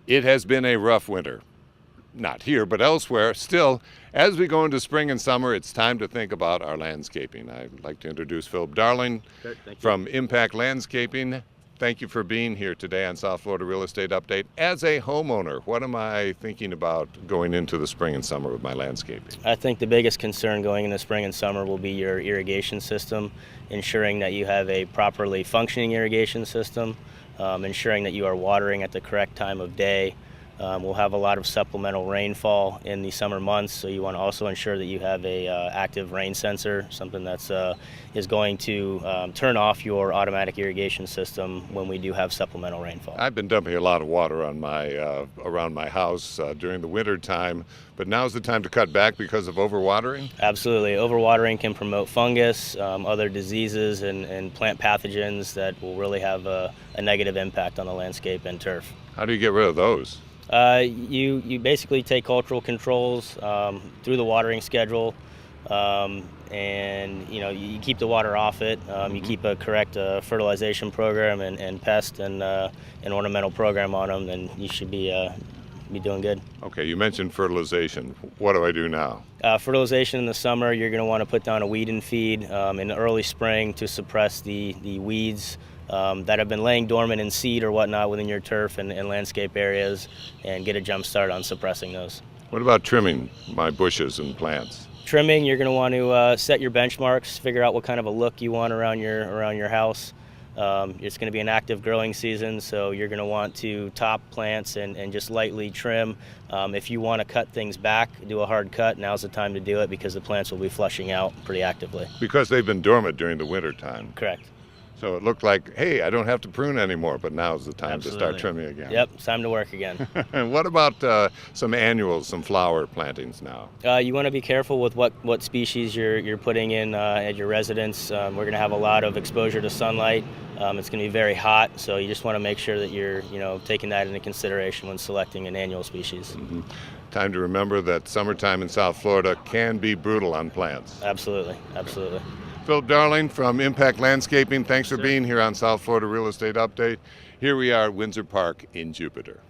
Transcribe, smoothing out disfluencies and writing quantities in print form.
It has been a rough winter. Not here, but elsewhere. Still, as we go into spring and summer, it's time to think about our landscaping. I'd like to introduce Philip Darling from Impact Landscaping. Thank you for being here today on South Florida Real Estate Update. As a homeowner, what am I thinking about going into the spring and summer with my landscaping? I think the biggest concern going into spring and summer will be your irrigation system, ensuring that you have a properly functioning irrigation system, ensuring that you are watering at the correct time of day. We'll have a lot of supplemental rainfall in the summer months, so you want to also ensure that you have a active rain sensor, something that's is going to turn off your automatic irrigation system when we do have supplemental rainfall. I've been dumping a lot of water on my around my house during the winter time, but now's the time to cut back because of overwatering? Absolutely. Overwatering can promote fungus, other diseases, and plant pathogens that will really have a negative impact on the landscape and turf. How do you get rid of those? You basically take cultural controls through the watering schedule, and you keep the water off it. You keep a correct fertilization program and pest and ornamental program on them, and you should be doing good. Okay, you mentioned fertilization. What do I do now? Fertilization in the summer, you're going to want to put down a weed and feed in the early spring to suppress the weeds that have been laying dormant in seed or whatnot within your turf and landscape areas, and get a jump start on suppressing those. What about trimming my bushes and plants? Trimming, you're going to want to set your benchmarks, figure out what kind of a look you want around your house. It's going to be an active growing season, so you're going to want to top plants and just lightly trim. If you want to cut things back, do a hard cut, now's the time to do it because the plants will be flushing out pretty actively. Because they've been dormant during the winter time. Correct. So it looked like, hey, I don't have to prune anymore, but now's the time Absolutely. To start trimming again. Yep, it's time to work again. And what about some annuals, some flower plantings now? You want to be careful with what species you're putting in at your residence. We're going to have a lot of exposure to sunlight. It's going to be very hot, so you just want to make sure that you're taking that into consideration when selecting an annual species. Mm-hmm. Time to remember that summertime in South Florida can be brutal on plants. Absolutely, absolutely. Philip Darling from Impact Landscaping, thanks for being here on South Florida Real Estate Update. Here we are at Windsor Park in Jupiter.